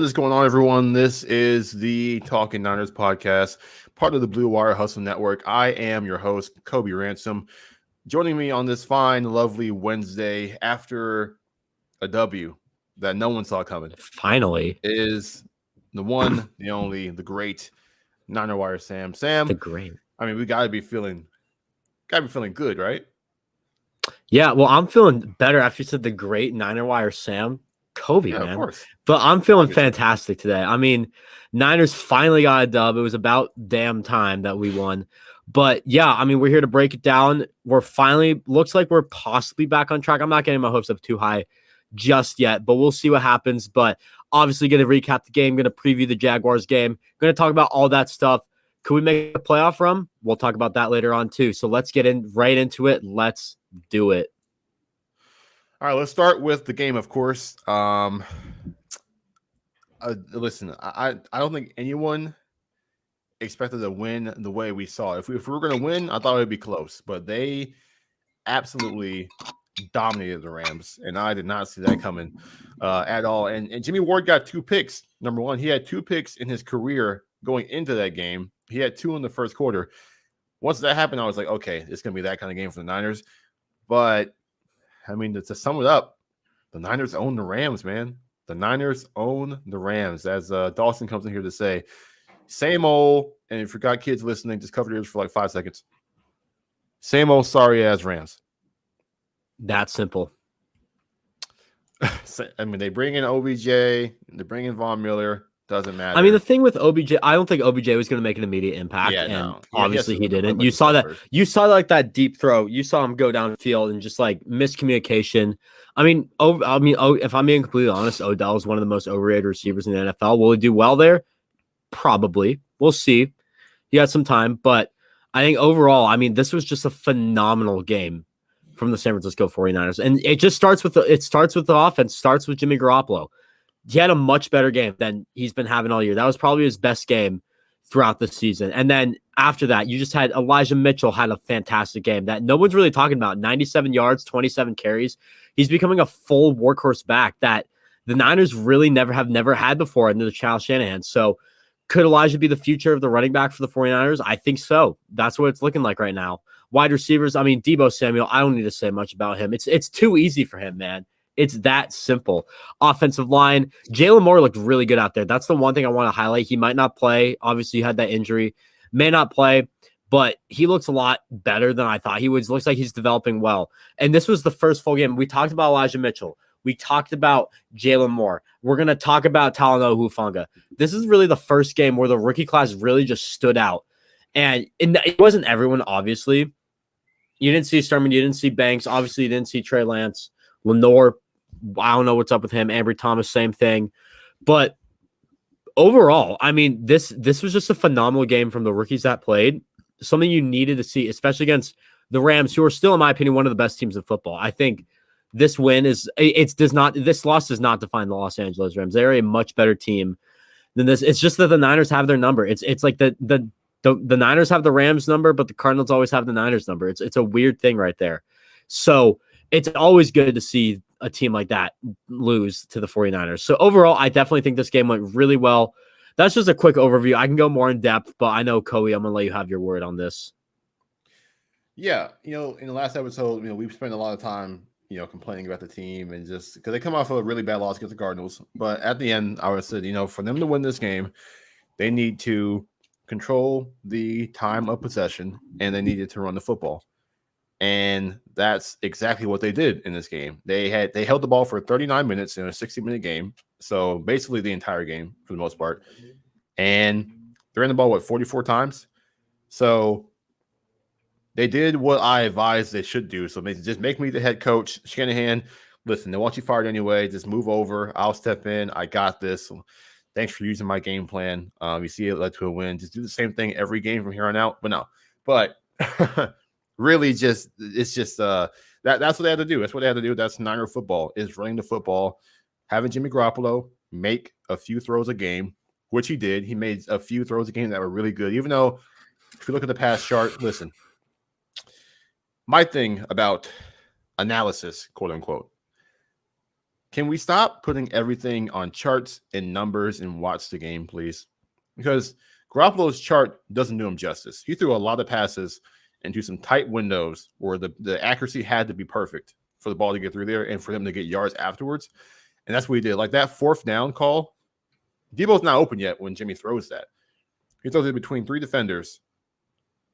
is going on, everyone? This is the Talkin Niners podcast, part of the Blue Wire Hustle Network. I am your host, Kobe Ransom. Joining me on this fine, lovely Wednesday after a W that no one saw coming Finally, is the one, the only, the great Niner Wire Sam. the Sam, great. I mean, we gotta be feeling good, right? Yeah, well, I'm feeling better after you said the great Niner Wire Sam. Kobe, Yeah, of man. course. But I'm feeling Obviously. fantastic today. I mean, Niners finally got a dub. It was about damn time that we won. But yeah, I mean, we're here to break it down. We're finally looks like we're possibly back on track. I'm not getting my hopes up too high just yet, but we'll see what happens. But obviously, going to recap the game, going to preview the Jaguars game, going to talk about all that stuff. Could we make a playoff run? We'll talk about that later on too. So let's get right into it. Let's do it. All right, let's start with the game, of course. Listen, I don't think anyone expected to win the way we saw. If we were going to win, I thought it would be close, but they absolutely dominated the Rams, and I did not see that coming at all. And Jimmy Ward got 2 picks. Number one, he had 2 picks in his career going into that game. He had 2 in the first quarter. Once that happened, I was like, okay, it's going to be that kind of game for the Niners. But, I mean, to sum it up, the Niners own the Rams, man. The Niners own the Rams, as Dawson comes in here to say. Same old, and if you got kids listening, just cover your ears for like 5 seconds. Same old sorry-ass Rams. That simple. I mean, they bring in OBJ, they bring in Von Miller. Doesn't matter. I mean, the thing with OBJ, I don't think OBJ was going to make an immediate impact, Yeah, and no. obviously he didn't. Like You saw that. first. You saw like that deep throw. You saw him go downfield and just like miscommunication. I mean, if I'm being completely honest, Odell is one of the most overrated receivers in the NFL. Will he do well there? Probably. We'll see. He got some time, but I think overall, I mean, this was just a phenomenal game from the San Francisco 49ers. And it just starts with the offense, starts with Jimmy Garoppolo. He had a much better game than he's been having all year. That was probably his best game throughout the season. And then after that, you just had Elijah Mitchell had a fantastic game that no one's really talking about. 97 yards, 27 carries. He's becoming a full workhorse back that the Niners really never had before under the Kyle Shanahan. So could Elijah be the future of the running back for the 49ers? I think so. That's what it's looking like right now. Wide receivers, I mean, Deebo Samuel, I don't need to say much about him. It's too easy for him, man. It's that simple. Offensive line, Jalen Moore looked really good out there. That's the one thing I want to highlight. He might not play. Obviously, he had that injury. May not play, but he looks a lot better than I thought he would. Looks like he's developing well. And this was the first full game. We talked about Elijah Mitchell. We talked about Jalen Moore. We're going to talk about Talanoa Hufanga. This is really the first game where the rookie class really just stood out. And it wasn't everyone, obviously. You didn't see Sturman. You didn't see Banks. Obviously, you didn't see Trey Lance. Lenore, I don't know what's up with him. Ambry Thomas, same thing. But overall, I mean, this was just a phenomenal game from the rookies that played. Something you needed to see, especially against the Rams, who are still, in my opinion, one of the best teams in football. I think this win this loss does not define the Los Angeles Rams. They're a much better team than this. It's just that the Niners have their number. It's like the Niners have the Rams number, but the Cardinals always have the Niners number. It's a weird thing right there. So it's always good to see a team like that lose to the 49ers. So overall, I definitely think this game went really well. That's just a quick overview. I can go more in depth, but I know, Kobe, I'm going to let you have your word on this. Yeah, in the last episode, we've spent a lot of time, complaining about the team and just because they come off of a really bad loss against the Cardinals. But at the end, I would say, for them to win this game, they need to control the time of possession and they needed to run the football. And that's exactly what they did in this game. They held the ball for 39 minutes in a 60-minute game. So basically the entire game for the most part. And they're in the ball, 44 times? So they did what I advised they should do. So just make me the head coach. Shanahan, listen, they want you fired anyway. Just move over. I'll step in. I got this. Thanks for using my game plan. You see it led to a win. Just do the same thing every game from here on out. But no. But really that's what they had to do. That's what they had to do. That's Niner football, is running the football, having Jimmy Garoppolo make a few throws a game, which he did. He made a few throws a game that were really good. Even though if you look at the pass chart, listen, my thing about analysis, quote unquote, Can we stop putting everything on charts and numbers and watch the game, please? Because Garoppolo's chart doesn't do him justice. He threw a lot of passes into some tight windows where the accuracy had to be perfect for the ball to get through there and for them to get yards afterwards. And that's what he did. Like that fourth down call, Debo's not open yet when Jimmy throws that. He throws it between three defenders,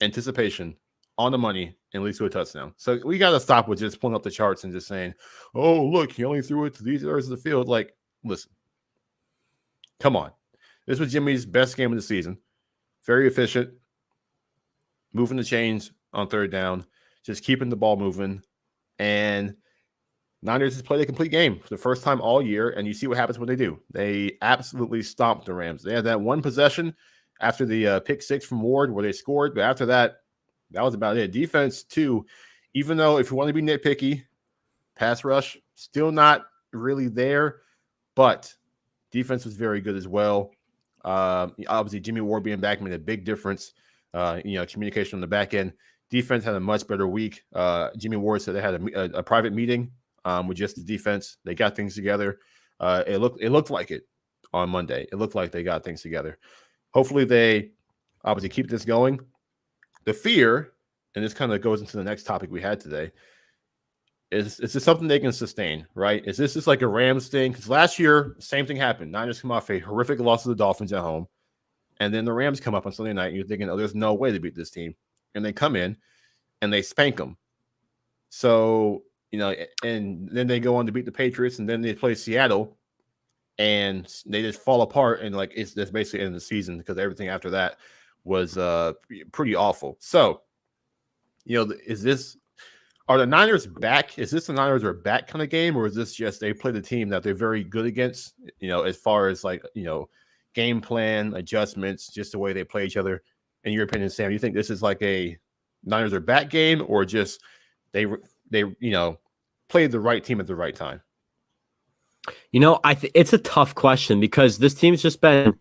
anticipation, on the money, and leads to a touchdown. So we got to stop with just pulling up the charts and just saying, oh, look, he only threw it to these areas of the field. Like, listen, come on. This was Jimmy's best game of the season. Very efficient, moving the chains on third down, just keeping the ball moving. And Niners has played a complete game for the first time all year, and you see what happens when they do. They absolutely stomped the Rams. They had that one possession after the pick six from Ward where they scored, but after that, that was about it. Defense, too, even though if you want to be nitpicky, pass rush, still not really there, but defense was very good as well. Obviously, Jimmy Ward being back made a big difference. Communication on the back end. Defense had a much better week. Jimmy Ward said they had a private meeting with just the defense. They got things together. It looked like it on Monday. It looked like they got things together. Hopefully, they obviously keep this going. The fear, and this kind of goes into the next topic we had today, is this something they can sustain, right? Is this just like a Rams thing? Because last year, same thing happened. Niners come off a horrific loss to the Dolphins at home, and then the Rams come up on Sunday night, and you're thinking, oh, there's no way to beat this team. And they come in, and they spank them. So, and then they go on to beat the Patriots, and then they play Seattle, and they just fall apart, and that's basically the end of the season because everything after that was pretty awful. So, are the Niners back? Is this the Niners are back kind of game, or is this just they play the team that they're very good against, as far as game plan, adjustments, just the way they play each other? In your opinion, Sam, you think this is like a Niners are back game, or just they played the right team at the right time? It's a tough question because this team's just been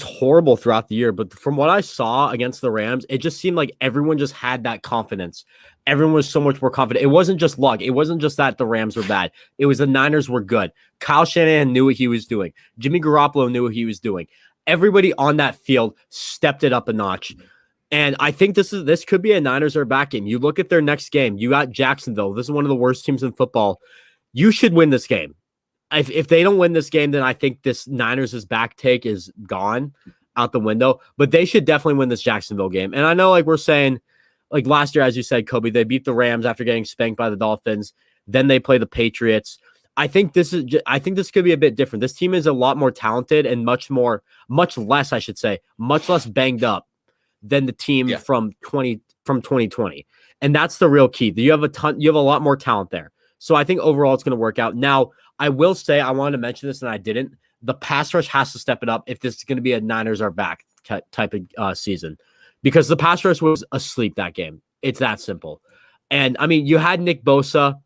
horrible throughout the year. But from what I saw against the Rams, it just seemed like everyone just had that confidence. Everyone was so much more confident. It wasn't just luck. It wasn't just that the Rams were bad. It was the Niners were good. Kyle Shanahan knew what he was doing. Jimmy Garoppolo knew what he was doing. Everybody on that field stepped it up a notch. And I think this could be a Niners are back game. You look at their next game. You got Jacksonville. This is one of the worst teams in football. You should win this game. If they don't win this game, then I think this Niners' back take is gone out the window. But they should definitely win this Jacksonville game. And I know, we're saying, last year, as you said, Kobe, they beat the Rams after getting spanked by the Dolphins. Then they play the Patriots. I think this could be a bit different. This team is a lot more talented and much less banged up than the team from 2020. And that's the real key. You have a lot more talent there. So I think overall it's going to work out. Now, I will say, I wanted to mention this and I didn't. The pass rush has to step it up if this is going to be a Niners are back type of season, because the pass rush was asleep that game. It's that simple. And I mean, you had Nick Bosa.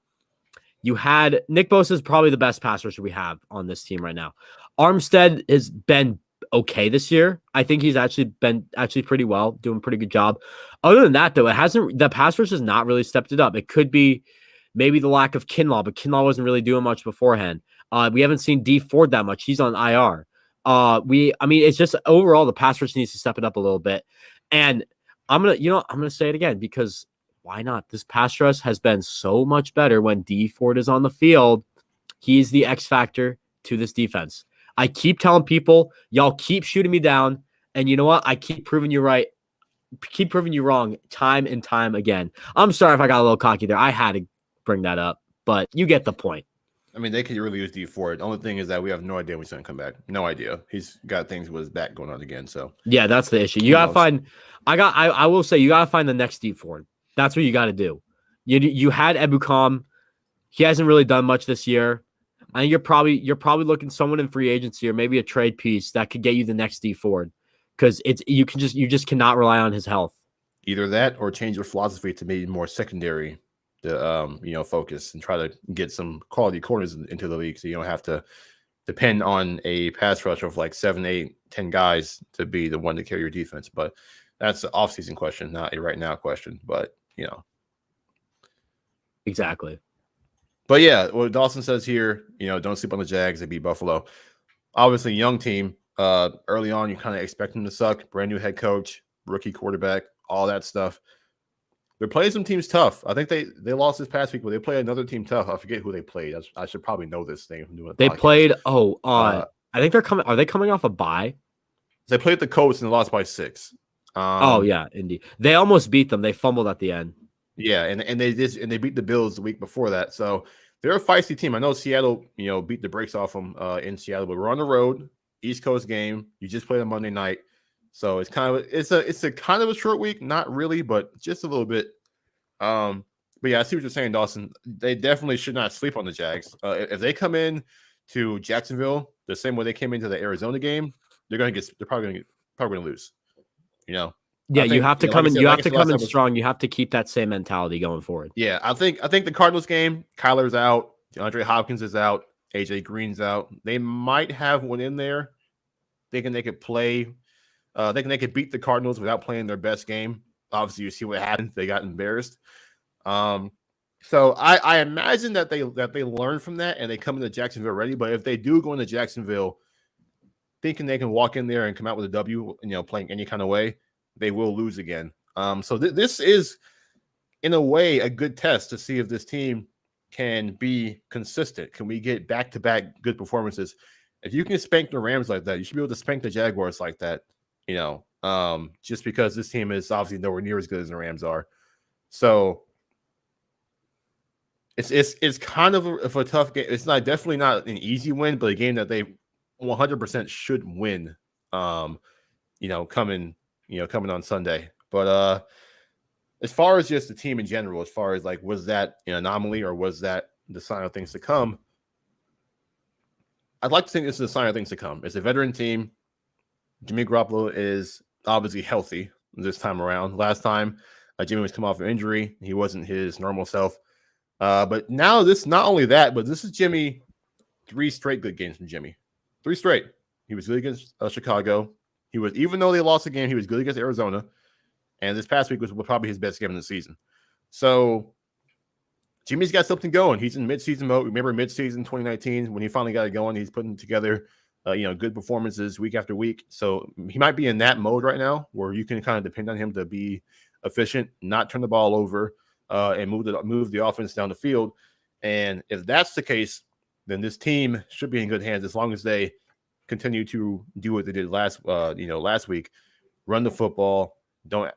Nick Bosa is probably the best pass rusher we have on this team right now. Armstead has been okay this year. I think he's actually been pretty well, doing a pretty good job. Other than that, though, the pass rush has not really stepped it up. It could be maybe the lack of Kinlaw, but Kinlaw wasn't really doing much beforehand. We haven't seen D Ford that much. He's on IR. It's just overall the pass rush needs to step it up a little bit. And I'm gonna say it again because why not? This pass rush has been so much better when D Ford is on the field. He's the X factor to this defense. I keep telling people, y'all keep shooting me down, and you know what? I keep proving you right. Keep proving you wrong time and time again. I'm sorry if I got a little cocky there. I had to bring that up, but you get the point. I mean, they could really use D Ford. The only thing is that we have no idea when he's going to come back. No idea. He's got things with his back going on again. So yeah, that's the issue. You got to find. I will say you got to find the next D Ford. That's what you got to do. You had Ebukam. He hasn't really done much this year. I think you're probably looking someone in free agency or maybe a trade piece that could get you the next D Ford, because you just cannot rely on his health. Either that or change your philosophy to maybe more secondary to focus and try to get some quality corners into the league, so you don't have to depend on a pass rush of 7, 8, 10 guys to be the one to carry your defense. But that's an off-season question, not a right now question. But exactly. But yeah, what Dawson says here, don't sleep on the Jags. They beat Buffalo. Obviously, young team. Early on, you kind of expect them to suck. Brand new head coach, rookie quarterback, all that stuff. They're playing some teams tough. I think they lost this past week, but they play another team tough. I forget who they played. I should probably know this thing from doing a They podcast. played. I think they're coming. Are they coming off a bye? They played the Colts and they lost by 6. Yeah, indeed. They almost beat them. They fumbled at the end. Yeah, and they beat the Bills the week before that. So they're a feisty team. I know Seattle, beat the brakes off them in Seattle, but we're on the road, East Coast game. You just played on Monday night, so it's a kind of a short week. Not really, but just a little bit. But yeah, I see what you're saying, Dawson. They definitely should not sleep on the Jags. If they come in to Jacksonville the same way they came into the Arizona game, they're probably gonna lose. Yeah, you have to come in. You have to come in strong. strong. You have to keep that same mentality going forward. Yeah, I think the Cardinals game, Kyler's out, DeAndre Hopkins is out, AJ Green's out. They might have one in there, thinking they could play. Thinking they could beat the Cardinals without playing their best game. Obviously, you see what happened. They got embarrassed. So I imagine that they learn from that and they come into Jacksonville ready. But if they do go into Jacksonville thinking they can walk in there and come out with a W, playing any kind of way, they will lose again. So this is, in a way, a good test to see if this team can be consistent. Can we get back-to-back good performances? If you can spank the Rams like that, you should be able to spank the Jaguars like that, just because this team is obviously nowhere near as good as the Rams are. So it's kind of a tough game. It's definitely not an easy win, but a game that they 100% should win. Coming on Sunday. But as far as just the team in general, as far as like, was that an anomaly or was that the sign of things to come? I'd like to think this is a sign of things to come. It's a veteran team. Jimmy Garoppolo is obviously healthy this time around. Last time, Jimmy was coming off an injury. He wasn't his normal self. But now not only that, but this is Jimmy, 3 straight good games from Jimmy. 3 straight. He was good against Chicago. Even though they lost the game, he was good against Arizona. And this past week was probably his best game of the season. So Jimmy's got something going. He's in midseason mode. Remember midseason 2019 when he finally got it going? He's putting together, good performances week after week. So he might be in that mode right now where you can kind of depend on him to be efficient, not turn the ball over, and move the offense down the field. And if that's the case, then this team should be in good hands as long as they continue to do what they did last week, run the football. Don't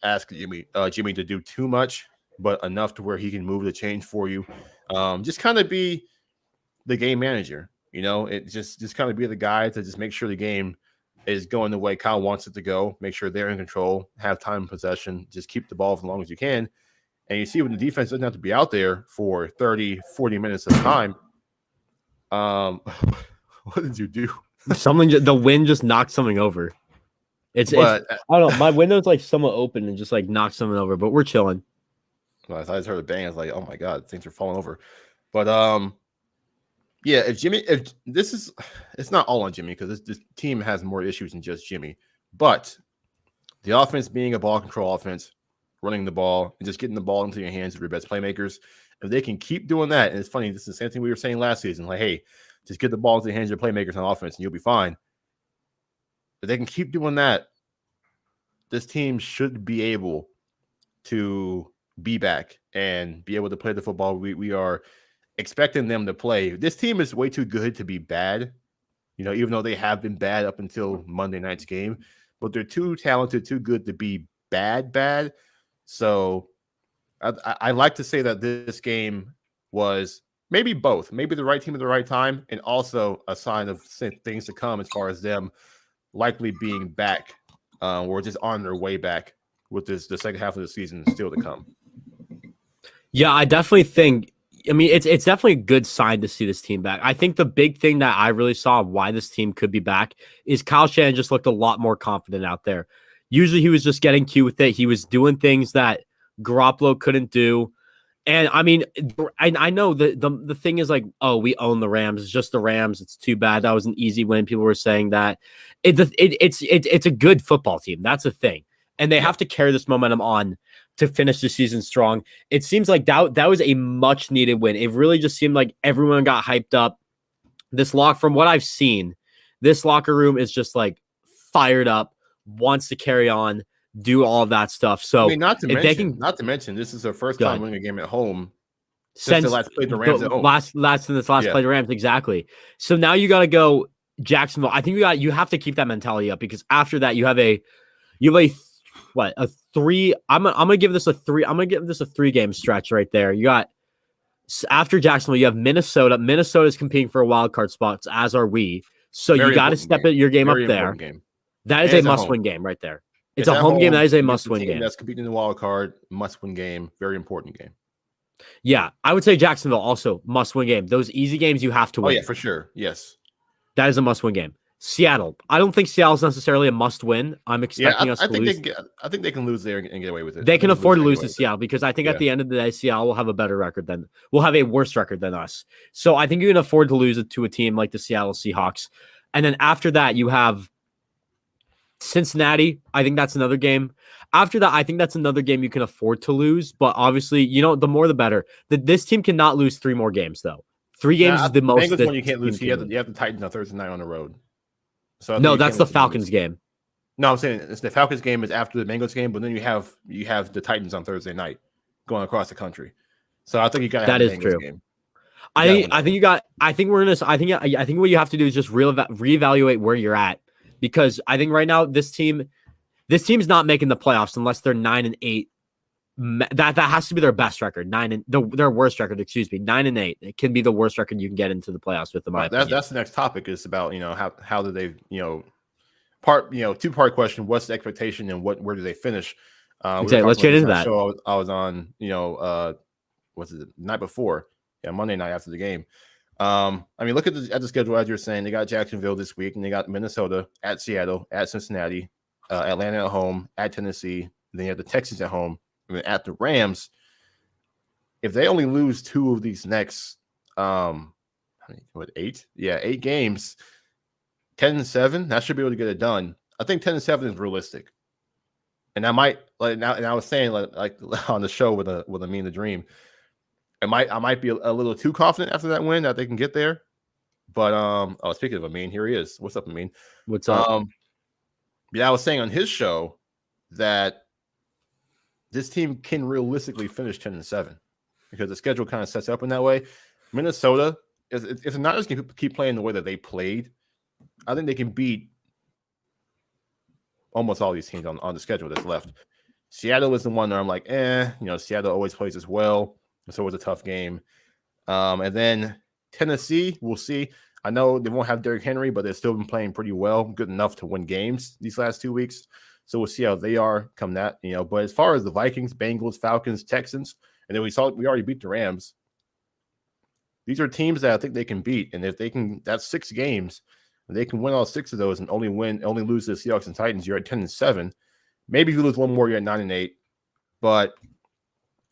ask Jimmy to do too much, but enough to where he can move the change for you. Just kind of be the game manager. It just kind of be the guy to just make sure the game is going the way Kyle wants it to go. Make sure they're in control, have time in possession, just keep the ball as long as you can. And you see when the defense doesn't have to be out there for 30, 40 minutes at a time. What did you do? The wind just knocked something over. I don't know. My window's like somewhat open and just like knocked something over, but we're chilling. Well, I just heard a bang. I was like, oh my God, things are falling over. But yeah, it's not all on Jimmy because this team has more issues than just Jimmy. But the offense being a ball control offense, running the ball and just getting the ball into your hands of your best playmakers, if they can keep doing that, and it's funny, this is the same thing we were saying last season, like, hey, just get the ball into the hands of your playmakers on offense and you'll be fine. If they can keep doing that, this team should be able to be back and be able to play the football we are expecting them to play. This team is way too good to be bad, even though they have been bad up until Monday night's game, but they're too talented, too good to be bad. So I like to say that this game was maybe both, maybe the right team at the right time, and also a sign of things to come as far as them likely being back or just on their way back with the second half of the season still to come. Yeah, I definitely think, it's definitely a good sign to see this team back. I think the big thing that I really saw why this team could be back is Kyle Shanahan just looked a lot more confident out there. Usually he was just getting cute with it. He was doing things that Garoppolo couldn't do. And I know the thing is like, oh, we own the Rams. It's just the Rams. It's too bad. That was an easy win. People were saying that. It's a good football team. That's a thing. And they have to carry this momentum on to finish the season strong. It seems like that was a much needed win. It really just seemed like everyone got hyped up. From what I've seen, this locker room is just like fired up, wants to carry on, do all of that stuff. So I mean, if they can, not to mention, this is their first time good. winning a game at home since they Since last played the Rams at home. last Yeah. play the Rams, exactly. So now you got to go Jacksonville. I think you have to keep that mentality up because after that you have a three. I'm gonna give this a 3-game stretch right there. You got after Jacksonville, you have Minnesota. Minnesota's competing for a wild card spot, as are we. So Very you got to important step your game Very up there. important game. That is And a it's at must-win home. game right there. It's It's a at home game. That is a against the must-win team game. That's competing in the wild card, must-win game, very important game. Yeah, I would say Jacksonville also must-win game. Those easy games you have to win. Oh yeah, for sure. Yes. That is a must-win game. Seattle. I don't think Seattle's necessarily a must-win. I'm expecting us to lose. I think they can lose there and get away with it. They can afford to lose to with Seattle because I think Yeah. at the end of the day, Seattle will have a better record than will have a worse record than us. So I think you can afford to lose it to a team like the Seattle Seahawks. And then after that, you have Cincinnati. I think that's another game. After that, I think that's another game you can afford to lose. But obviously, the more the better. This team cannot lose 3 more games, though. 3 games is the most. Bengals this one you can't lose. team You can have the Titans on Thursday night on the road. So I No, think you that's can't the lose Falcons game. No, I'm saying it's the Falcons game is after the Bengals game, but then you have the Titans on Thursday night going across the country. So I think you got to have That the is Bengals true. game. I think what you have to do is just reevaluate where you're at because I think right now this team's not making the playoffs unless they're 9-8. That has to be their best record. Their worst record, 9-8. It can be the worst record you can get into the playoffs with. That's the next topic is about how do they two-part question. What's the expectation and where do they finish? Okay, let's get into that. Show I was on what's it the night before? Yeah, Monday night after the game. I mean, look at the schedule as you're saying. They got Jacksonville this week, and they got Minnesota at Seattle, at Cincinnati, Atlanta at home, at Tennessee. And then you have the Texans at home, and then at the Rams. If they only lose 2 of these next, 8? Yeah, 8 games. 10-7, that should be able to get it done. I think 10-7 is realistic. And I might and I was saying like on the show with a Me and the Dream, I might be a little too confident after that win that they can get there. But speaking of Amin, here he is. What's up, Amin? What's up? Yeah, I was saying on his show that this team can realistically finish 10-7 because the schedule kind of sets up in that way. Minnesota, if the Niners can keep playing the way that they played, I think they can beat almost all these teams on the schedule that's left. Seattle is the one that I'm like, Seattle always plays as well. It's always a tough game. And then Tennessee, we'll see. I know they won't have Derrick Henry, but they've still been playing pretty well, good enough to win games these last 2 weeks. So we'll see how they are come that, But as far as the Vikings, Bengals, Falcons, Texans, and then we already beat the Rams. These are teams that I think they can beat. And if they can, that's 6 games. They can win all 6 of those and only lose to the Seahawks and Titans. You're at 10-7. Maybe if you lose one more, you're at 9-8. But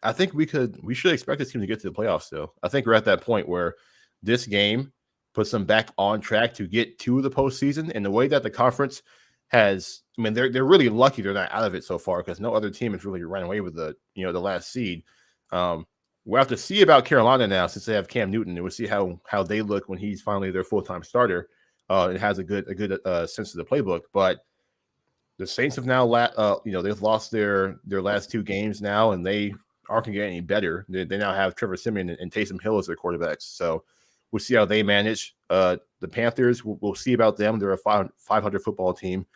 I think we should expect this team to get to the playoffs still. I think we're at that point where this game puts them back on track to get to the postseason. And the way that the conference has, I mean, they're really lucky they're not out of it so far because no other team has really run away with the last seed. We'll have to see about Carolina now since they have Cam Newton, and we'll see how they look when he's finally their full-time starter. It has a good sense of the playbook, but the Saints have now they've lost their last 2 games now, and they aren't going to get any better. They now have Trevor Siemian and Taysom Hill as their quarterbacks, so we'll see how they manage. The Panthers, we'll see about them. They're a 500 football team,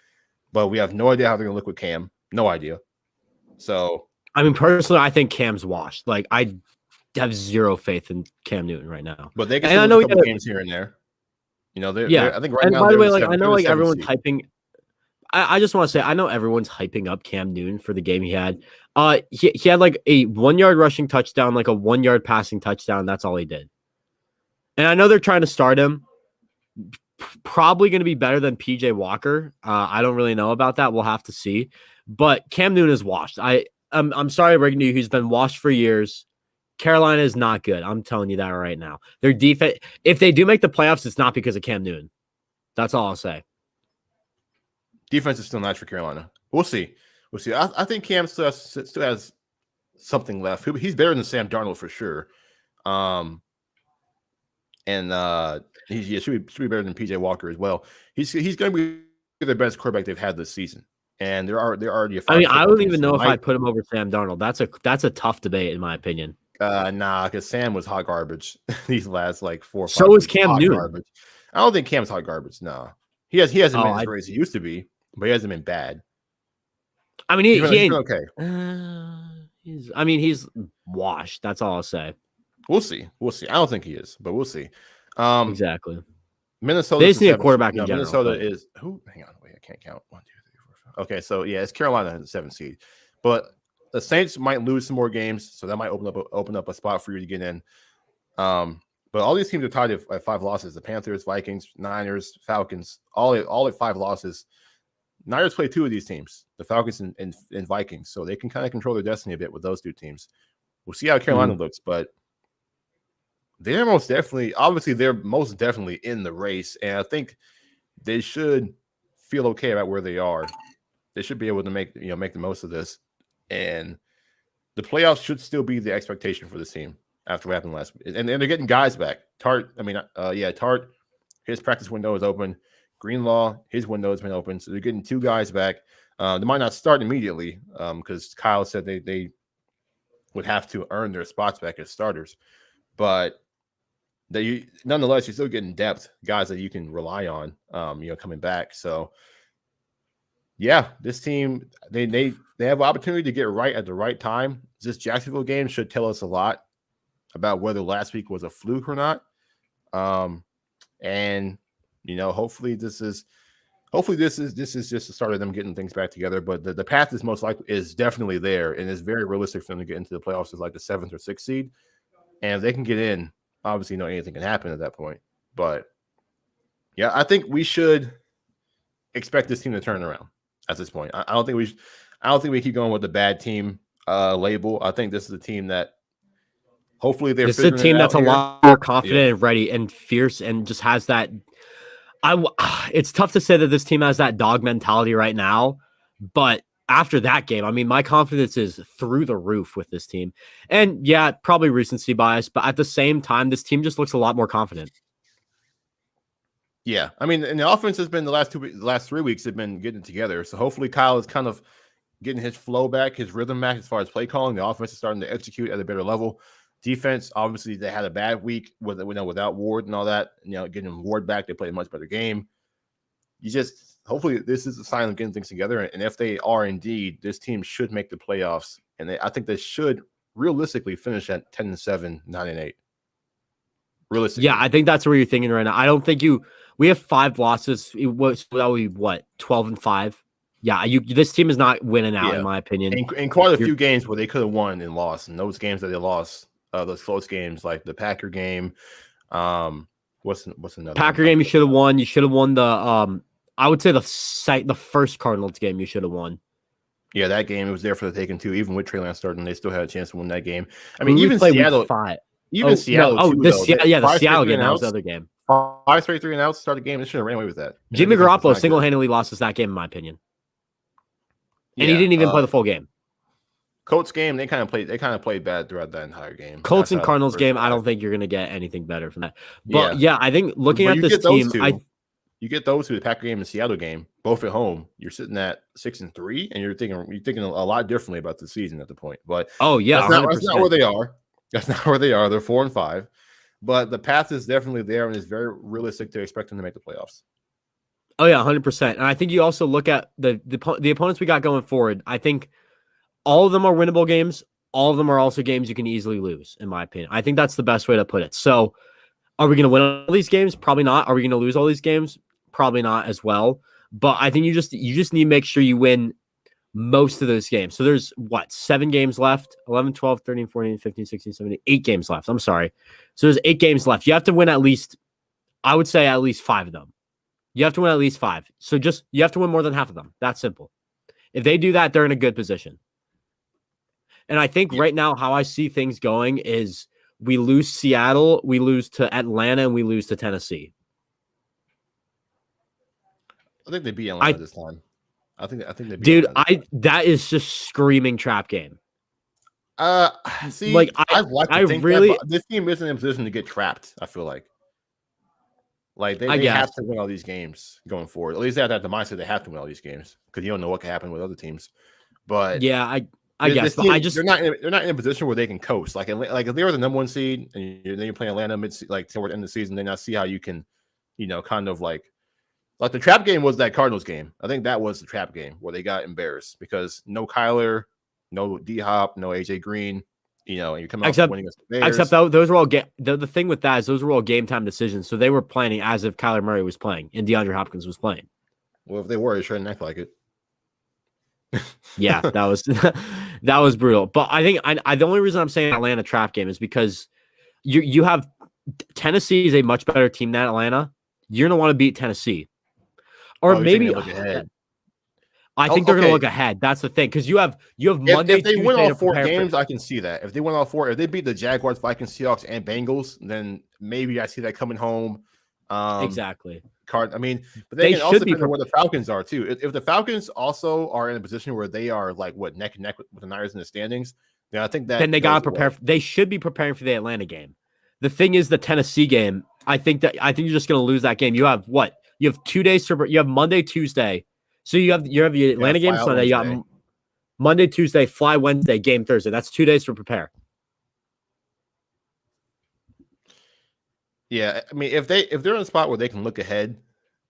but we have no idea how they're going to look with Cam. No idea. So, I mean, personally, I think Cam's washed. Like, I have zero faith in Cam Newton right now. But they can still lose a couple games here and there. They're, I think right now. By the way, I know everyone's hyping. I just want to say I know everyone's hyping up Cam Newton for the game he had. He had like a 1-yard rushing touchdown, like a 1-yard passing touchdown. That's all he did. And I know they're trying to start him. Probably going to be better than PJ Walker. I don't really know about that. We'll have to see. But Cam Newton is washed. I'm sorry, breaking to you. He's been washed for years. Carolina is not good. I'm telling you that right now. Their defense, if they do make the playoffs, it's not because of Cam Newton. That's all I'll say. Defense is still nice for Carolina. We'll see. I think Cam still has something left. He's better than Sam Darnold for sure. Um, and should be better than PJ Walker as well. He's going to be the best quarterback they've had this season. And they're already a I mean, I football don't team. even So know if I'd put him over Sam Darnold. That's a tough debate in my opinion. Nah, because Sam was hot garbage these last like 4 or 5 So is weeks. Cam Hot Newton. garbage. I don't think Cam's hot garbage. No, he hasn't been as I great as he used to be, but he hasn't been bad. I mean, He's he ain't been okay. He's washed. That's all I'll say. We'll see. I don't think he is, but we'll see. Exactly. Minnesota. They just need a quarterback in general. Minnesota is who? Hang on, wait, I can't count. 1, 2, 3, 4, 5. Okay, so yeah, it's Carolina in the 7th seed, but the Saints might lose some more games, so that might open up a spot for you to get in. But all these teams are tied at 5 losses: the Panthers, Vikings, Niners, Falcons, all at 5 losses. Niners play 2 of these teams, the Falcons and Vikings, so they can kind of control their destiny a bit with those 2 teams. We'll see how Carolina looks, but they're most definitely in the race, and I think they should feel okay about where they are. They should be able to make the most of this, and the playoffs should still be the expectation for this team after what happened last week. And they're getting guys back. Tart, his practice window is open. Greenlaw, his window has been open, so they're getting 2 guys back. They might not start immediately because Kyle said they would have to earn their spots back as starters, but nonetheless, you're still getting depth, guys that you can rely on, coming back. So, yeah, this team they have opportunity to get right at the right time. This Jacksonville game should tell us a lot about whether last week was a fluke or not. And hopefully this is just the start of them getting things back together. But the path is definitely there, and it's very realistic for them to get into the playoffs as like the 7th or 6th seed. And if they can get in, obviously, anything can happen at that point. But yeah, I think we should expect this team to turn around at this point. I don't think we keep going with the bad team label. I think this is a team that hopefully they're. This is a team that's a lot more confident and ready and fierce and just has that. It's tough to say that this team has that dog mentality right now, but after that game, I mean, my confidence is through the roof with this team. And yeah, probably recency bias, but at the same time, this team just looks a lot more confident. Yeah. I mean, and the offense has been the last 3 weeks have been getting together. So hopefully Kyle is kind of getting his flow back, his rhythm back as far as play calling. The offense is starting to execute at a better level. Defense, obviously, they had a bad week without Ward and all that. Getting Ward back, they played a much better game. Hopefully this is a sign of getting things together. And if they are indeed, this team should make the playoffs. And I think they should realistically finish at 10-7, 9-8. Realistically. Yeah, I think that's where you're thinking right now. I don't think we have 5 losses. That would be what, 12-5? Yeah, this team is not winning out, in my opinion. And quite a few games where they could have won and lost. And those games that they lost, those close games like the Packer game. What's another Packer game you should have won. You should have won the I would say the first Cardinals game you should have won. Yeah, that game it was there for the taking too. Even with Trey Lance starting, they still had a chance to win that game. I mean, even Seattle. Seattle. The Seattle game. That was the other game. 5 straight 3 and outs start a game. They should have ran away with that. Jimmy Garoppolo single-handedly lost us that game, in my opinion. And he didn't even play the full game. Colts game, they kind of played bad throughout that entire game. Colts and Cardinals game, I don't think you're going to get anything better from that. But I think looking at this team, you get those two, the Packer game and Seattle game, both at home. You're sitting at 6-3, and you're thinking a lot differently about the season at the point. But that's not where they are. That's not where they are. They're 4-5, but the path is definitely there, and it's very realistic to expect them to make the playoffs. Oh yeah, 100%. And I think you also look at the opponents we got going forward. I think all of them are winnable games. All of them are also games you can easily lose, in my opinion. I think that's the best way to put it. So, are we going to win all these games? Probably not. Are we going to lose all these games? Probably not as well. But I think you just need to make sure you win most of those games. So there's 7 games left? 11, 12, 13, 14, 15, 16, 17, 8 games left. I'm sorry. So there's 8 games left. You have to win at least, I would say at least 5 of them. You have to win at least 5. So you have to win more than half of them. That's simple. If they do that, they're in a good position. And I think right now how I see things going is we lose Seattle, we lose to Atlanta, and we lose to Tennessee. I think they beat Atlanta this time. I think they beat Dude, Atlanta. that is just screaming trap game. Uh, see, Like I'd like I to think that, but really, this team isn't in a position to get trapped. I feel like I they have guess. to win all these games going forward. At least they have the mindset they have to win all these games because you don't know what can happen with other teams. But Yeah, I guess, this but I team, just they're not in a position where they can coast. Like if they were the number one seed and then you play Atlanta like toward the end of the season, then I see how you can, kind of like the trap game was that Cardinals game. I think that was the trap game where they got embarrassed because no Kyler, no D Hop, no AJ Green, and you come out except winning against the Bears. those were all the thing with that is those were all game time decisions. So they were planning as if Kyler Murray was playing and DeAndre Hopkins was playing. Well, if they were, they shouldn't act like it. Yeah, that was that was brutal. But I think the only reason I'm saying Atlanta trap game is because you have Tennessee is a much better team than Atlanta. You're gonna want to beat Tennessee, or Oh, you're thinking maybe they look ahead. I Oh, think they're gonna okay. look ahead. That's the thing because you have Monday, If they win Tuesday all to four prepare games, for. I can see that. If they win all four, if they beat the Jaguars, Vikings, Seahawks, and Bengals, then maybe I see that coming home. Exactly. I mean, but They then also should be depends on where the Falcons are too. If the Falcons also are in a position where they are like neck and neck with the Niners in the standings, then I think that then they goes gotta prepare. away. They should be preparing for the Atlanta game. The thing is, the Tennessee game. I think you're just gonna lose that game. You have what? You have 2 days to. You have Monday, Tuesday. So you have the Yeah, Atlanta game fly out Sunday. You got Wednesday. Monday, Tuesday, fly Wednesday, game Thursday. That's 2 days to prepare. Yeah, I mean, if they're in a spot where they can look ahead,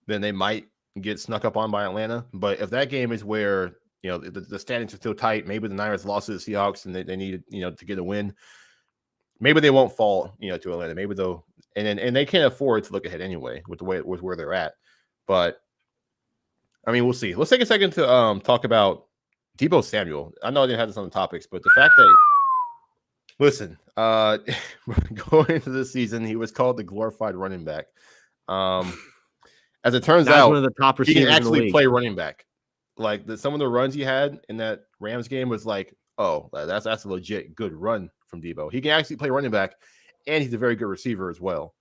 then they might get snuck up on by Atlanta. But if that game is where the standings are still tight, maybe the Niners lost to the Seahawks and they need to get a win. Maybe they won't fall to Atlanta. Maybe they'll and they can't afford to look ahead anyway with where they're at. But I mean, we'll see. Let's take a second to talk about Deebo Samuel. I know I didn't have this on the topics, but the fact that listen, going into this season, he was called the glorified running back. As it turns That's out, one of the top he can receivers in the actually league. play running back. Like some of the runs he had in that Rams game was like, oh, that's a legit good run from Deebo. He can actually play running back, and he's a very good receiver as well.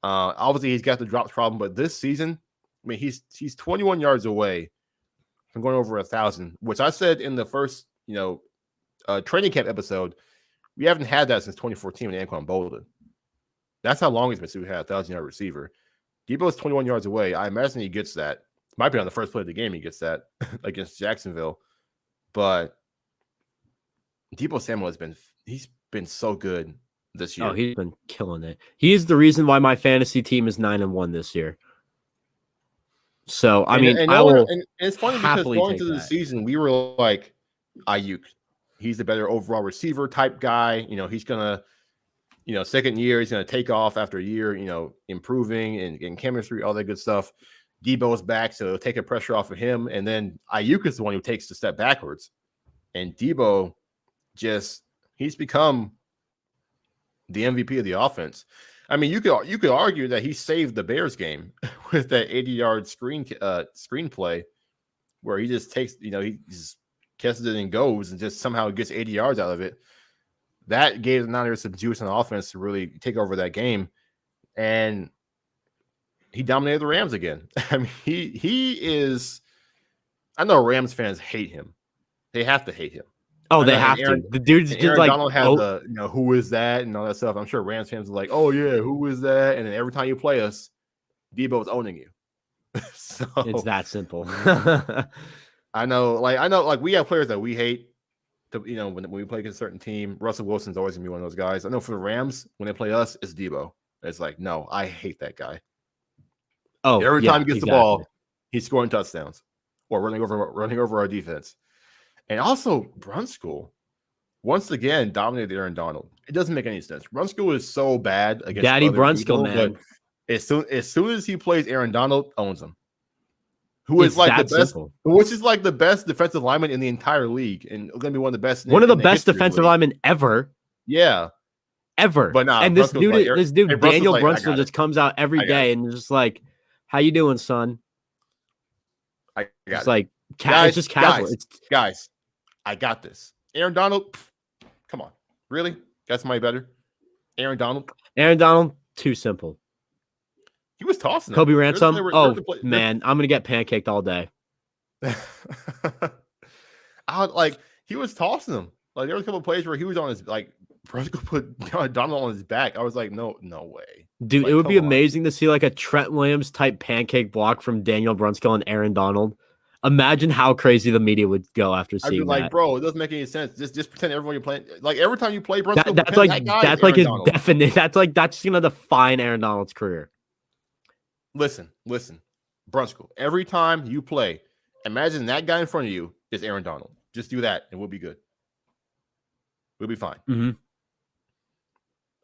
Obviously, he's got the drops problem, but this season, I mean, he's 21 yards away from going over 1,000, which I said in the first training camp episode. We haven't had that since 2014 with Anquan Bolden. That's how long it's been since we had a 1,000-yard receiver. Debo's 21 yards away. I imagine he gets that. Might be on the first play of the game he gets that against Jacksonville. But Deebo Samuel he's been so good this year. Oh, he's been killing it. He's the reason why my fantasy team is 9-1 this year. So I mean, I will. And it's funny because going through the season, we were like, Ayuk. He's the better overall receiver type guy. He's gonna, second year, he's gonna take off after a year, improving and getting chemistry, all that good stuff. Debo's back, so it'll take the pressure off of him. And then Ayuk is the one who takes the step backwards. And Deebo he's become the MVP of the offense. I mean, you could argue that he saved the Bears game with that 80-yard screen play where he just takes, he just catches it and goes and just somehow gets 80 yards out of it. That gave the Niners some juice on offense to really take over that game. And he dominated the Rams again. I mean, he is – I know Rams fans hate him. They have to hate him. Oh, they have to. The dude's just Aaron like, Donald has the who is that and all that stuff. I'm sure Rams fans are like, oh yeah, who is that? And then every time you play us, Debo's owning you. So it's that simple. I know, like we have players that we hate. When we play against a certain team, Russell Wilson's always gonna be one of those guys. I know for the Rams, when they play us, it's Deebo. It's like, no, I hate that guy. Oh, every time he gets the ball, he's scoring touchdowns or running over our defense. And also, Brunskill, once again, dominated Aaron Donald. It doesn't make any sense. Brunskill is so bad against Daddy Brunskill, man. But as soon as he plays, Aaron Donald owns him. Who is it's like the best, simple. which is like the best defensive lineman in the entire league, and going to be one of the best. One of the best defensive linemen ever. Yeah, ever. But nah, and this dude, hey, Daniel Brunskill, just comes out every day and just like, "How you doing, son?" It's like, it's just casual. Guys, I got this. Aaron Donald, come on, really? Got somebody better? Aaron Donald, too simple. He was tossing Kobe Ransom. Man, I'm gonna get pancaked all day. He was tossing them. Like there was a couple of plays where he was on his like Brunskill put Donald on his back. I was like, no way. Dude, Like, it would be come on. amazing to see like a Trent Williams type pancake block from Daniel Brunskill and Aaron Donald. Imagine how crazy the media would go after I'd be seeing like, that. bro, it doesn't make any sense. Just pretend everyone you're playing. Like every time you play Brunskill, That's pretend like that guy is that's like Aaron his Donald. definite. That's gonna define Aaron Donald's career. Listen. Brunskill, every time you play, imagine that guy in front of you is Aaron Donald. Just do that and we'll be good. We'll be fine. Mm-hmm.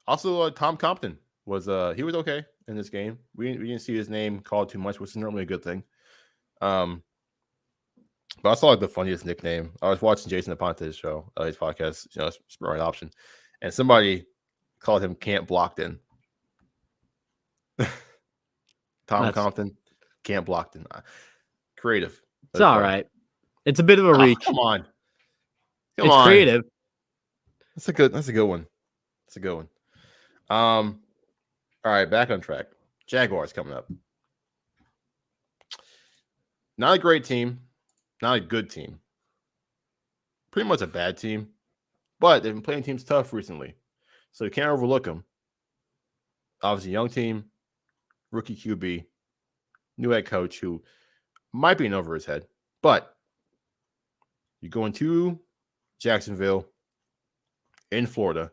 Also, Tom Compton was he was okay in this game. We didn't see his name called too much, which is normally a good thing. But I saw like the funniest nickname. I was watching Jason Aponte's show, his podcast, Right Option, and somebody called him Can't Blocked In. Compton, Can't Blocked In. Creative. It's all right. It's a bit of a reach. Come on. It's creative. That's a good one. That's a good one. All right, back on track. Jaguars coming up. Not a great team, not a good team. Pretty much a bad team, but they've been playing teams tough recently, so you can't overlook them. Obviously, young team, rookie QB, new head coach who might be in over his head, but you go into Jacksonville in Florida.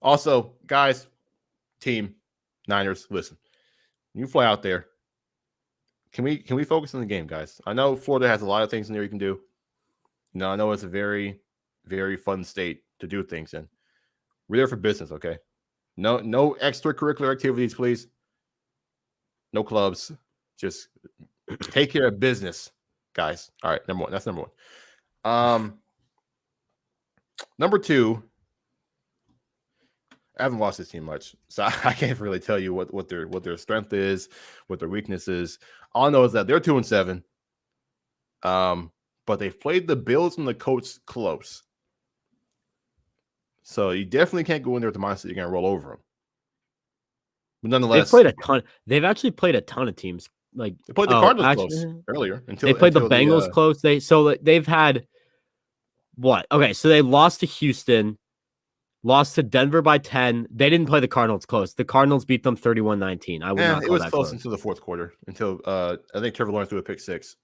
Also, guys, team, Niners, listen, you fly out there. Can we focus on the game, guys? I know Florida has a lot of things in there you can do. I know it's a very, very fun state to do things in. We're there for business, okay? No extracurricular activities, please. No clubs. Just take care of business, guys. All right, number one. That's number one. Number two, I haven't watched this team much, so I can't really tell you what their strength is, what their weakness is. All I know is that they're 2-7. But they've played the Bills and the Colts close. So you definitely can't go in there with the mindset you're going to roll over them. But nonetheless, they've actually played a ton of teams. Like they played the Cardinals close earlier. They played the Bengals close. They've had what? Okay, so they lost to Houston, lost to Denver by 10. They didn't play the Cardinals close. The Cardinals beat them 31-19. I would not call it was that close until the fourth quarter. Until I think Trevor Lawrence threw a pick six.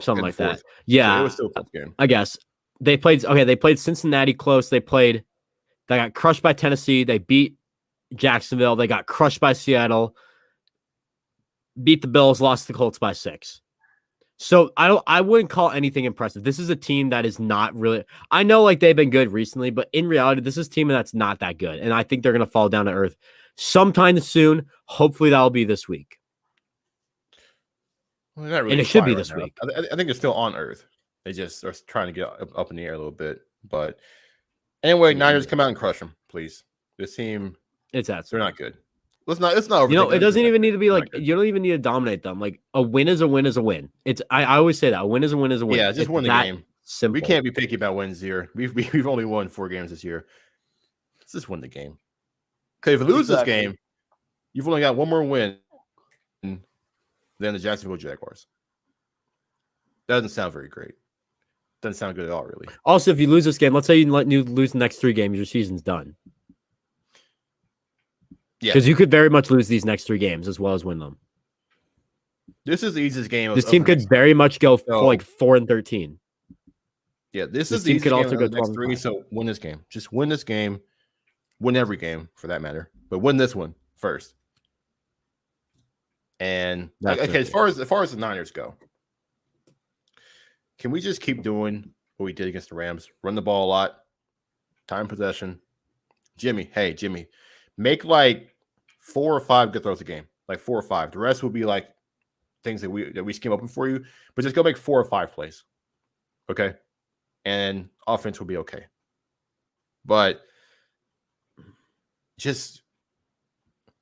Something like that. Yeah. So it was still a close game. I guess. They played Cincinnati close. They got crushed by Tennessee. They beat Jacksonville. They got crushed by Seattle. Beat the Bills, lost the Colts by 6. So I wouldn't call anything impressive. This is a team that is not really, I know like they've been good recently, but in reality, this is a team that's not that good. And I think they're going to fall down to earth sometime soon. Hopefully that'll be this week. Well, really, and it should be this week. I think it's still on earth. They just are trying to get up in the air a little bit. But anyway, Niners come out and crush them, please. This team, they're not good. It's not it doesn't even need to be like, you don't even need to dominate them. Like a win is a win is a win. I always say that a win is a win is a win. Yeah, just win the game. Simple. We can't be picky about wins here. We've only won 4 games this year. Let's just win the game. Okay, if you lose this game, you've only got one more win than the Jacksonville Jaguars. Doesn't sound very great. Doesn't sound good at all, really. Also, if you lose this game, let's say you lose the next 3 games, your season's done. Yeah, because you could very much lose these next 3 games as well as win them. This is the easiest game. This team could very much go for like 4-13. Yeah, this is the easiest game of the next 3. So win this game. Just win this game. Win every game for that matter, but win this one first. And as far as the Niners go, can we just keep doing what we did against the Rams? Run the ball a lot, time possession. Jimmy, make like 4 or 5 good throws a game, like 4 or 5. The rest will be like things that we scheme open for you, but just go make 4 or 5 plays, okay? And offense will be okay. But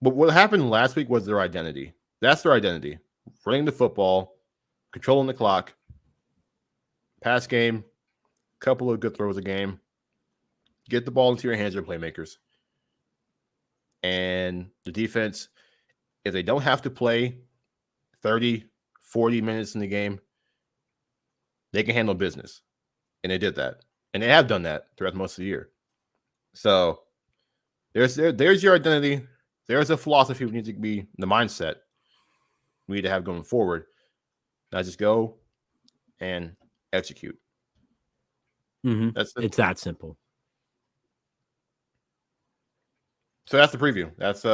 what happened last week was their identity. That's their identity. Running the football, controlling the clock, pass game, couple of good throws a game, get the ball into your hands, your playmakers. And the defense, if they don't have to play 30, 40 minutes in the game, they can handle business. And they did that. and they have done that throughout most of the year. So there's your identity. There's a philosophy we need to be the mindset we need to have going forward. Now just go and execute. Mm-hmm. That's it. It's that simple. So that's the preview. That's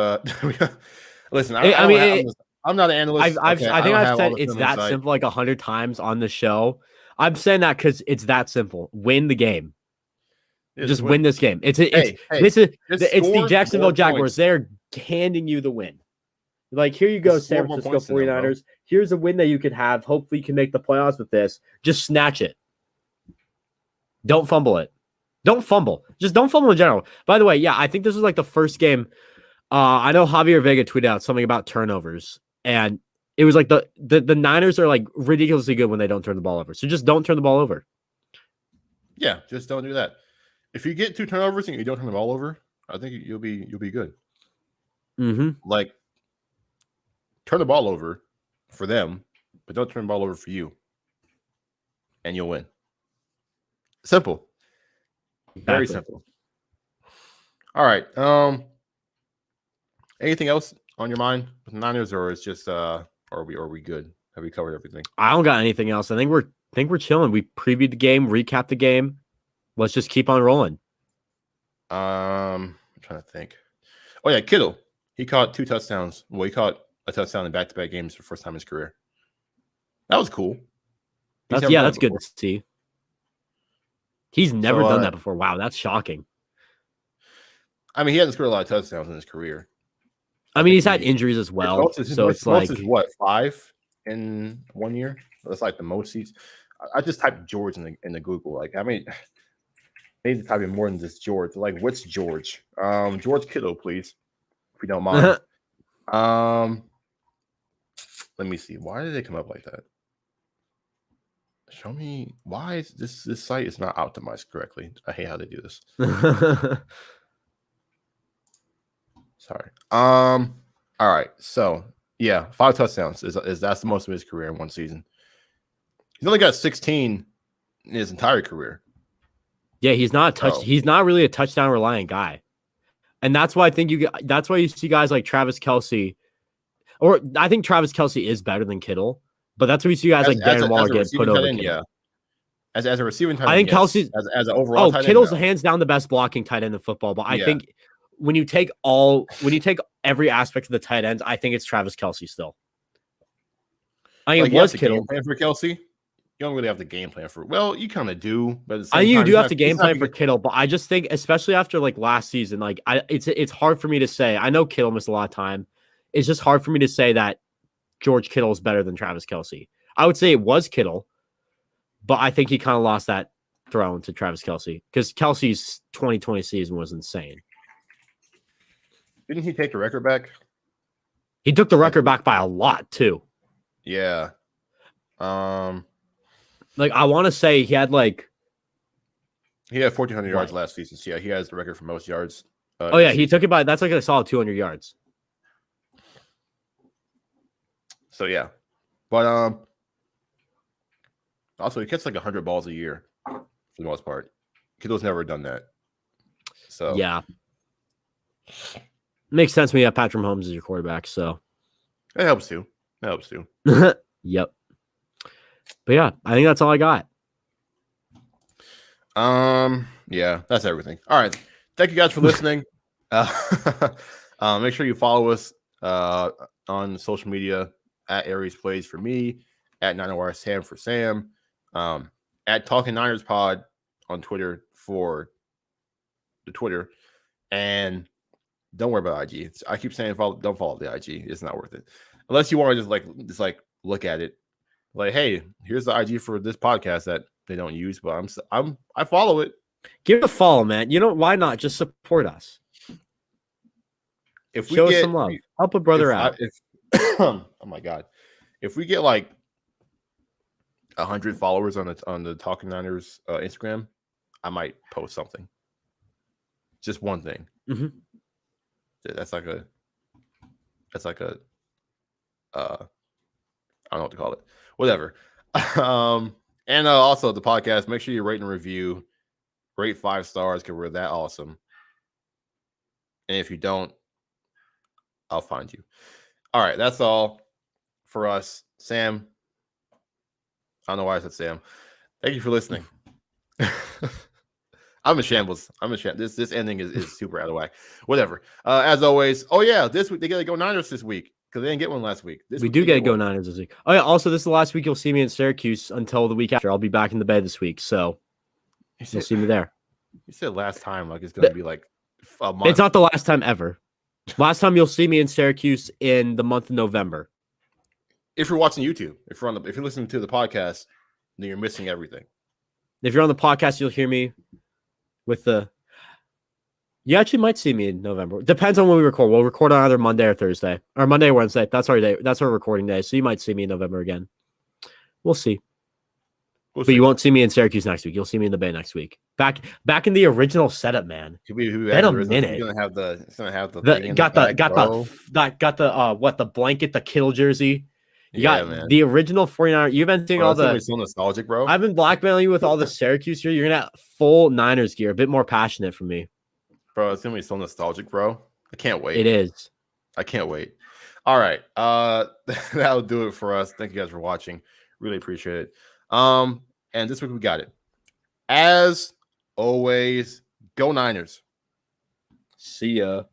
listen. I'm not an analyst. I think I don't I've have all said the it's film that insight. simple like 100 times on the show. I'm saying that because it's that simple. Win the game. Just win this game. It's the Jacksonville Jaguars. They're handing you the win. Like, here you go, San Francisco 49ers. Here's a win that you could have. Hopefully you can make the playoffs with this. Just snatch it. Don't fumble it. Don't fumble. Just don't fumble in general. By the way, yeah, I think this was like the first game. I know Javier Vega tweeted out something about turnovers, and it was like the Niners are like ridiculously good when they don't turn the ball over. So just don't turn the ball over. Yeah, just don't do that. If you get 2 turnovers and you don't turn the ball over, I think you'll be good. Mm-hmm. Like, turn the ball over for them, but don't turn the ball over for you, and you'll win. Simple. Very simple. All right. Anything else on your mind with the Niners, or is just are we good? Have we covered everything? I don't got anything else. I think we're chilling. We previewed the game, recapped the game. Let's just keep on rolling. I'm trying to think. Oh yeah, Kittle. He caught 2 touchdowns. Well, he caught a touchdown in back-to-back games for the first time in his career. That was cool. That's good to see. He's never done that before. Wow, that's shocking. I mean, he hasn't scored a lot of touchdowns in his career. I mean, he's had injuries as well. So it's like, what, 5 in 1 year? That's like the most he's. I just typed George in the Google. Like, I mean, maybe type in more than just George. Like, what's George? George Kittle, please, if you don't mind. Let me see. Why did they come up like that? Show me why is this site is not optimized correctly. I hate how they do this. Sorry. All right. So yeah, 5 touchdowns is that's the most of his career in one season. He's only got 16 in his entire career. Yeah, he's not He's not really a touchdown reliant guy, and that's why I think that's why you see guys like Travis Kelce, or I think Travis Kelce is better than Kittle. But that's where we see guys like Darren Waller get put over. Yeah, as a receiving tight end, I think Kelsey's as an overall. Oh, Kittle's hands down the best blocking tight end in football. But I think when you take every aspect of the tight ends, I think it's Travis Kelce still. I mean, it was Kittle. Game plan for Kelce. You don't really have the game plan for. Well, you kind of do, but I think you do have to game plan for Kittle. But I just think, especially after like last season, like it's hard for me to say. I know Kittle missed a lot of time. It's just hard for me to say that George Kittle is better than Travis Kelce. I would say it was Kittle, but I think he kind of lost that throne to Travis Kelce because Kelce's 2020 season was insane. Didn't he take the record back? He took the record back by a lot too. Yeah. Like I want to say he had 1,400 yards last season. So yeah, he has the record for most yards. He took it by. That's like a solid 200 yards. So yeah, but also he gets like 100 balls a year for the most part. Kittle's never done that. So yeah, makes sense when you have Patrick Mahomes as your quarterback. So it helps too. Yep. But yeah, I think that's all I got. Yeah, that's everything. All right, thank you guys for listening. Make sure you follow us on social media. At Aries Plays for me, at 9OR Sam for Sam, at Talkin Niners Pod on Twitter for the Twitter, and don't worry about IG. I keep saying don't follow the IG. It's not worth it unless you want to just look at it. Like, hey, here's the IG for this podcast that they don't use, but I follow it. Give it a follow, man. You know why not? Just support us. If we show us some love, help a brother out. Oh my god, if we get like 100 followers on the Talkin Niners Instagram, I might post something. Just one thing. Mm-hmm. That's like a I don't know what to call it. Whatever. And also the podcast. Make sure you rate and review rate 5 stars because we're that awesome. And if you don't, I'll find you. All right, that's all for us. Sam, I don't know why I said Sam. Thank you for listening. I'm in shambles. This ending is super out of whack. Whatever. As always, oh yeah, this week they gotta go Niners this week because they didn't get one last week. We do get to go Niners this week. Oh yeah. Also, this is the last week you'll see me in Syracuse until the week after. I'll be back in the Bay this week, so you'll see me there. You said last time like it's gonna be like a month. It's not the last time ever. Last time you'll see me in Syracuse in the month of November. If you're watching YouTube, if you're listening to the podcast, then you're missing everything. If you're on the podcast, you'll hear me with the. You actually might see me in November. Depends on when we record. We'll record on either Monday or Thursday, or Monday or Wednesday. That's our day. That's our recording day. So you might see me in November again. We'll see. But you won't see me in Syracuse next week. You'll see me in the Bay next week. Back in the original setup, man. Been a minute. It's gonna have the the blanket, the Kittle jersey. You got man. The original 49er. You've been seeing all the so nostalgic, bro. I've been blackmailing you with all the Syracuse gear. You're gonna have full Niners gear, a bit more passionate from me. Bro, it's gonna be so nostalgic, bro. I can't wait. It is. I can't wait. All right. That'll do it for us. Thank you guys for watching. Really appreciate it. And this week we got it. As always, go Niners. See ya.